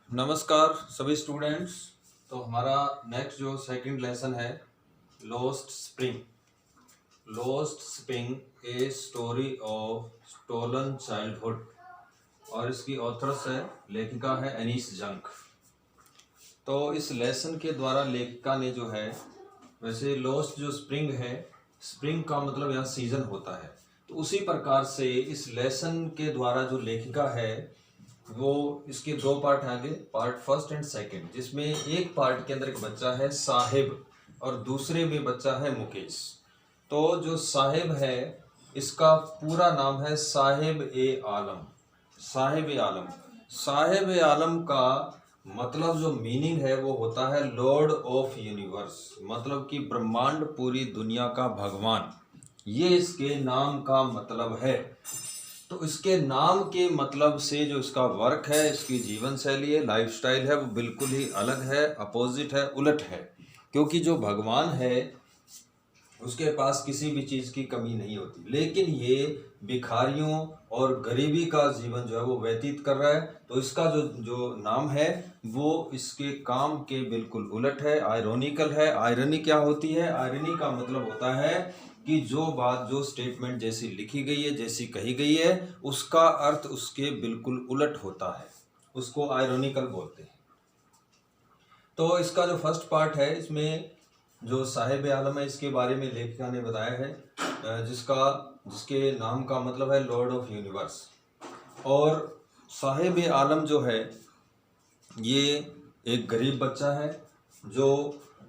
नमस्कार सभी स्टूडेंट्स। तो हमारा नेक्स्ट जो सेकंड लेसन है lost spring a story of stolen childhood, और इसकी ऑथर्स है, लेखिका है एनीस जंक। तो इस लेसन के द्वारा लेखिका ने जो है, वैसे लॉस्ट जो स्प्रिंग है, स्प्रिंग का मतलब यहाँ सीजन होता है, तो उसी प्रकार से इस लेसन के द्वारा जो लेखिका है वो इसके दो पार्ट आगे, पार्ट फर्स्ट एंड सेकंड, जिसमें एक पार्ट के अंदर एक बच्चा है साहिब और दूसरे में बच्चा है मुकेश। तो जो साहिब है इसका पूरा नाम है साहिब ए आलम। साहिब ए आलम का मतलब जो मीनिंग है वो होता है लॉर्ड ऑफ यूनिवर्स, मतलब कि ब्रह्मांड, पूरी दुनिया का भगवान, ये इसके नाम का मतलब है। तो इसके नाम के मतलब से जो इसका वर्क है, इसकी जीवन शैली है, लाइफस्टाइल है, वो बिल्कुल ही अलग है, अपोजिट है, उलट है। क्योंकि जो भगवान है उसके पास किसी भी चीज़ की कमी नहीं होती, लेकिन ये भिखारियों और गरीबी का जीवन जो है वो व्यतीत कर रहा है। तो इसका जो नाम है वो इसके काम के बिल्कुल उलट है, आयरोनिकल है। आयरनी क्या होती है? आयरनी का मतलब होता है कि जो बात, जो स्टेटमेंट जैसी लिखी गई है, जैसी कही गई है, उसका अर्थ उसके बिल्कुल उलट होता है, उसको आयरोनिकल बोलते हैं। तो इसका जो फर्स्ट पार्ट है, इसमें जो साहिब आलम है इसके बारे में लेखिका ने बताया है, जिसके नाम का मतलब है लॉर्ड ऑफ यूनिवर्स। और साहिब आलम जो है ये एक गरीब बच्चा है जो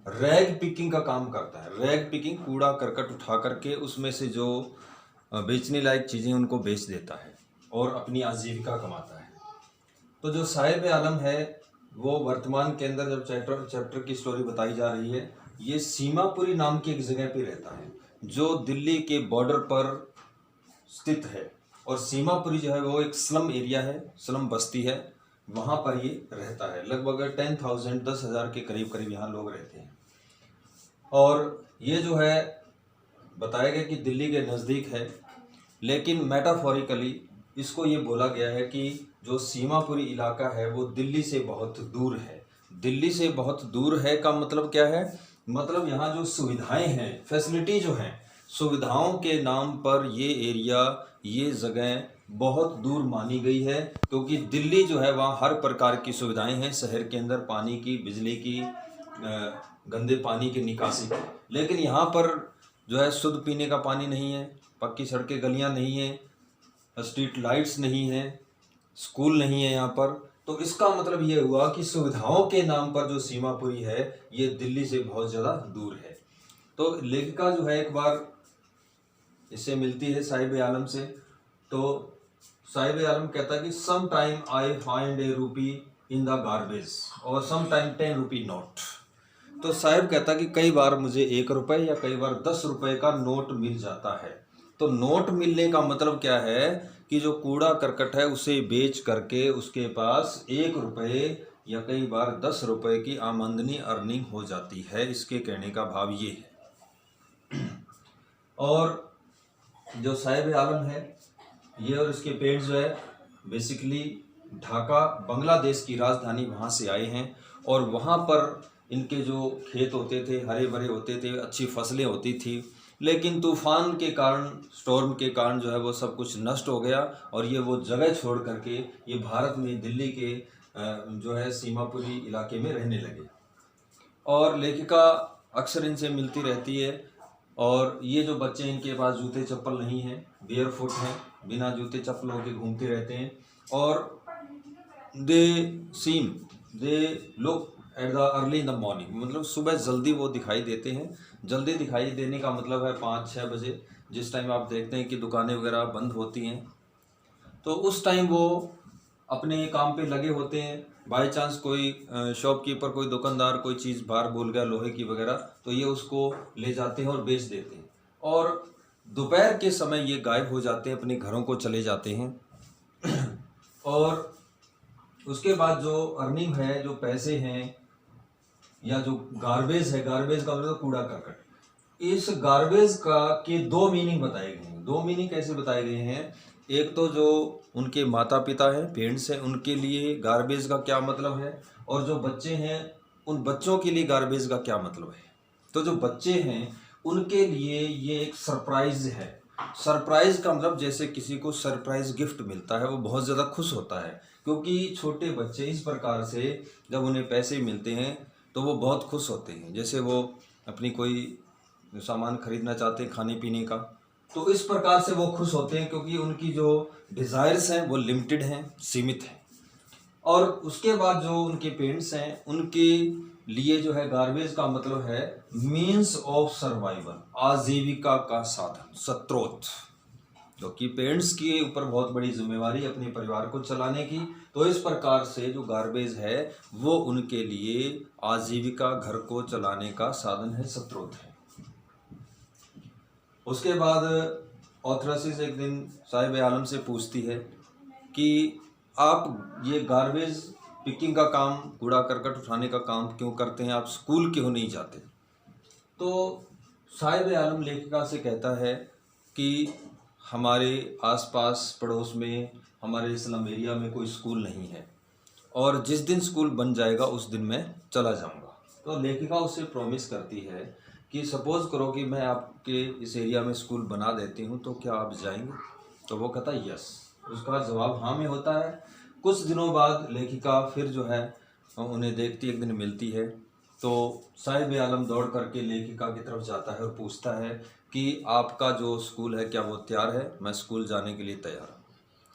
रैग पिकिंग का काम करता है। रैग पिकिंग, कूड़ा करकट उठा करके उसमें से जो बेचने लायक चीज़ें उनको बेच देता है और अपनी आजीविका कमाता है। तो जो साहिब आलम है वो वर्तमान के अंदर, जब चैप्टर की स्टोरी बताई जा रही है, ये सीमापुरी नाम की एक जगह पे रहता है जो दिल्ली के बॉर्डर पर स्थित है। और सीमापुरी जो है वो एक स्लम एरिया है, स्लम बस्ती है, वहाँ पर ये रहता है। लगभग 10,000 के करीब यहाँ लोग रहते हैं। और ये जो है बताया गया कि दिल्ली के नज़दीक है, लेकिन मेटाफोरिकली इसको ये बोला गया है कि जो सीमापुरी इलाका है वो दिल्ली से बहुत दूर है। दिल्ली से बहुत दूर है का मतलब क्या है? मतलब यहाँ जो सुविधाएं हैं, फैसिलिटी जो हैं, सुविधाओं के नाम पर ये एरिया, ये जगह बहुत दूर मानी गई है। क्योंकि दिल्ली जो है वहाँ हर प्रकार की सुविधाएं हैं, शहर के अंदर पानी की, बिजली की, गंदे पानी की निकासी की। लेकिन यहाँ पर जो है शुद्ध पीने का पानी नहीं है, पक्की सड़कें, गलियाँ नहीं हैं, स्ट्रीट लाइट्स नहीं हैं, स्कूल नहीं है यहाँ पर। तो इसका मतलब ये हुआ कि सुविधाओं के नाम पर जो सीमापुरी है ये दिल्ली से बहुत ज़्यादा दूर है। तो लेखिका जो है एक बार इससे मिलती है साहिब आलम से। तो साहिब आलम कहता है कि सम टाइम आई फाइंड ए रूपी इन द गार्बेज और सम टाइम 10 रुपी नोट। तो साहिब कहता है कि कई बार मुझे 1 रुपये या कई बार 10 रुपये का नोट मिल जाता है। तो नोट मिलने का मतलब क्या है कि जो कूड़ा करकट है उसे बेच करके उसके पास 1 रुपये या कई बार 10 रुपये की आमदनी, अर्निंग हो जाती है। इसके कहने का भाव ये है। और जो साहिब आलम है ये और इसके पेड़ जो है बेसिकली ढाका, बांग्लादेश की राजधानी, वहाँ से आए हैं। और वहाँ पर इनके जो खेत होते थे हरे भरे होते थे, अच्छी फसलें होती थी, लेकिन तूफान के कारण, स्टॉर्म के कारण जो है वो सब कुछ नष्ट हो गया और ये वो जगह छोड़ करके ये भारत में दिल्ली के जो है सीमापुरी इलाके में रहने लगे। और लेखिका अक्सर इनसे मिलती रहती है। और ये जो बच्चे, इनके पास जूते चप्पल नहीं हैं, बेयर फुट हैं, बिना जूते चप्पलों के घूमते रहते हैं। और they look at the early in the morning, मतलब सुबह जल्दी वो दिखाई देते हैं। जल्दी दिखाई देने का मतलब है 5-6 बजे, जिस टाइम आप देखते हैं कि दुकानें वगैरह बंद होती हैं, तो उस टाइम वो अपने काम पे लगे होते हैं। बाय चांस कोई शॉपकीपर, कोई दुकानदार कोई चीज़ बाहर भूल गया लोहे की वगैरह, तो ये उसको ले जाते हैं और बेच देते हैं। और दोपहर के समय ये गायब हो जाते हैं, अपने घरों को चले जाते हैं। और उसके बाद जो अर्निंग है, जो पैसे हैं, या जो गार्बेज है, गार्बेज का मतलब कूड़ा करकट, इस गार्बेज का के दो मीनिंग बताए गए हैं। दो मीनिंग कैसे बताए गए हैं? एक तो जो उनके माता पिता हैं, पेरेंट्स हैं, उनके लिए गार्बेज का क्या मतलब है, और जो बच्चे हैं उन बच्चों के लिए गार्बेज का क्या मतलब है। तो जो बच्चे हैं उनके लिए ये एक सरप्राइज है। सरप्राइज का मतलब जैसे किसी को सरप्राइज गिफ्ट मिलता है, वो बहुत ज़्यादा खुश होता है, क्योंकि छोटे बच्चे इस प्रकार से जब उन्हें पैसे मिलते हैं तो वो बहुत खुश होते हैं। जैसे वो अपनी कोई सामान खरीदना चाहते हैं खाने पीने का, तो इस प्रकार से वो खुश होते हैं, क्योंकि उनकी जो डिज़ायर्स हैं वो लिमिटेड हैं, सीमित हैं। और उसके बाद जो उनके पेरेंट्स हैं उनके लिए जो है गार्बेज का मतलब है मीन्स ऑफ सर्वाइवल, आजीविका का साधन, स्रोत। क्योंकि पेरेंट्स के ऊपर बहुत बड़ी जिम्मेवारी है अपने परिवार को चलाने की, तो इस प्रकार से जो गार्बेज है वो उनके लिए आजीविका, घर को चलाने का साधन है, स्रोत है। उसके बाद ऑथरासिस एक दिन साहिब आलम से पूछती है कि आप ये गार्बेज पिकिंग का काम, कूड़ा करकट उठाने का काम क्यों करते हैं, आप स्कूल क्यों नहीं जाते? तो साहिब आलम लेखिका से कहता है कि हमारे आसपास पड़ोस में, हमारे स्लम एरिया में कोई स्कूल नहीं है, और जिस दिन स्कूल बन जाएगा उस दिन मैं चला जाऊंगा। तो लेखिका उससे प्रॉमिस करती है कि सपोज करो कि मैं आपके इस एरिया में स्कूल बना देती हूँ, तो क्या आप जाएंगे? तो वो कहता है यस। उसका जवाब हाँ में होता है। कुछ दिनों बाद लेखिका फिर जो है उन्हें देखती, एक दिन मिलती है, तो साहिब आलम दौड़ करके लेखिका की तरफ जाता है और पूछता है कि आपका जो स्कूल है क्या वो तैयार है? मैं स्कूल जाने के लिए तैयार हूँ।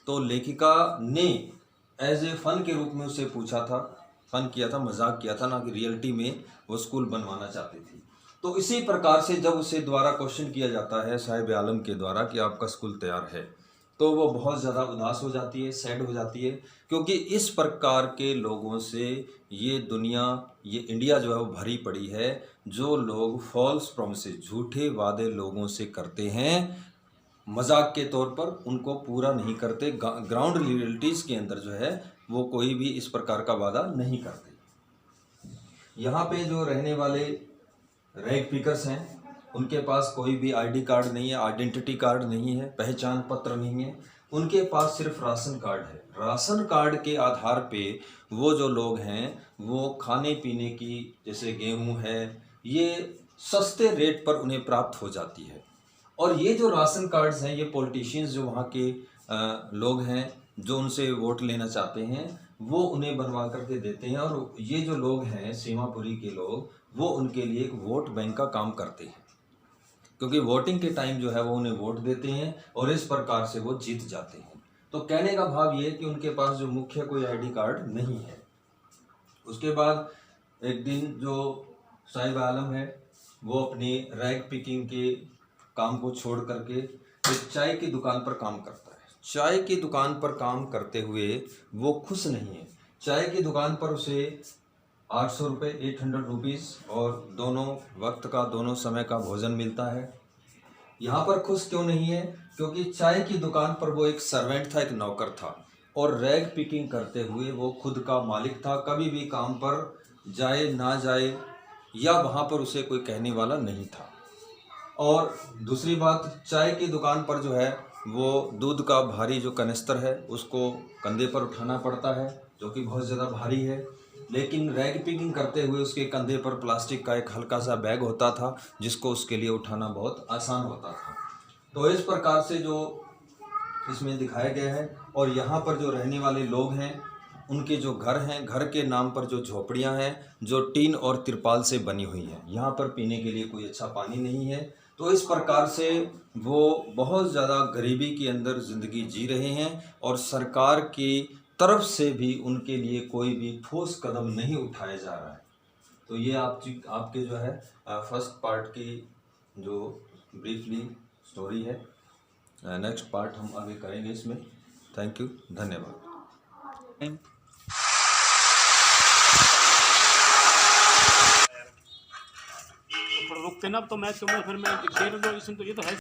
तो लेखिका ने एज ए फन के रूप में उससे पूछा था, फन किया था, मजाक किया था, ना कि रियलिटी में वो स्कूल बनवाना चाहती थी। तो इसी प्रकार से जब उसे द्वारा क्वेश्चन किया जाता है साहिब आलम के द्वारा कि आपका स्कूल तैयार है, तो वो बहुत ज़्यादा उदास हो जाती है, सैड हो जाती है, क्योंकि इस प्रकार के लोगों से ये दुनिया, ये इंडिया जो है वो भरी पड़ी है, जो लोग फॉल्स प्रॉमिसेस, झूठे वादे लोगों से करते हैं, मजाक के तौर पर उनको पूरा नहीं करते, ग्राउंड रियलिटीज़ के अंदर जो है वो कोई भी इस प्रकार का वादा नहीं करते। यहाँ पे जो रहने वाले रैग पिकर्स हैं उनके पास कोई भी आईडी कार्ड नहीं है, आइडेंटिटी कार्ड नहीं है, पहचान पत्र नहीं है, उनके पास सिर्फ राशन कार्ड है। राशन कार्ड के आधार पे वो जो लोग हैं वो खाने पीने की, जैसे गेहूं है, ये सस्ते रेट पर उन्हें प्राप्त हो जाती है। और ये जो राशन कार्ड्स हैं, ये पॉलिटिशियंस जो वहाँ के लोग हैं जो उनसे वोट लेना चाहते हैं, वो उन्हें बनवा करके देते हैं। और ये जो लोग हैं सीमापुरी के लोग, वो उनके लिए एक वोट बैंक का काम करते हैं, क्योंकि वोटिंग के टाइम जो है वो उन्हें वोट देते हैं और इस प्रकार से वो जीत जाते हैं। तो कहने का भाव ये है कि उनके पास जो मुख्य कोई आईडी कार्ड नहीं है। उसके बाद एक दिन जो साहिब आलम है वो अपनी रैग पिकिंग के काम को छोड़ करके एक चाय की दुकान पर काम करता है। चाय की दुकान पर काम करते हुए वो खुश नहीं है। चाय की दुकान पर उसे 800 रुपये, 800 रुपीज़ और दोनों वक्त का, दोनों समय का भोजन मिलता है। यहाँ पर खुश क्यों नहीं है? क्योंकि चाय की दुकान पर वो एक सर्वेंट था, एक नौकर था, और रैग पिकिंग करते हुए वो खुद का मालिक था। कभी भी काम पर जाए ना जाए या वहाँ पर उसे कोई कहने वाला नहीं था। और दूसरी बात, चाय की दुकान पर जो है वो दूध का भारी जो कनिस्तर है उसको कंधे पर उठाना पड़ता है, जो कि बहुत ज़्यादा भारी है। लेकिन रैग पिकिंग करते हुए उसके कंधे पर प्लास्टिक का एक हल्का सा बैग होता था, जिसको उसके लिए उठाना बहुत आसान होता था। तो इस प्रकार से जो इसमें दिखाया गया है। और यहाँ पर जो रहने वाले लोग हैं उनके जो घर हैं, घर के नाम पर जो झोपड़ियाँ हैं जो टीन और तिरपाल से बनी हुई हैं, यहाँ पर पीने के लिए कोई अच्छा पानी नहीं है। तो इस प्रकार से वो बहुत ज़्यादा गरीबी के अंदर ज़िंदगी जी रहे हैं और सरकार की तरफ से भी उनके लिए कोई भी ठोस कदम नहीं उठाया जा रहा है। तो ये आपके जो है फर्स्ट पार्ट की जो ब्रीफली स्टोरी है। नेक्स्ट पार्ट हम आगे करेंगे इसमें। थैंक यू, धन्यवाद। रुकते ना, तो मैं तुम्हें फिर मैं शेर दो, इसमें तो ये तो है।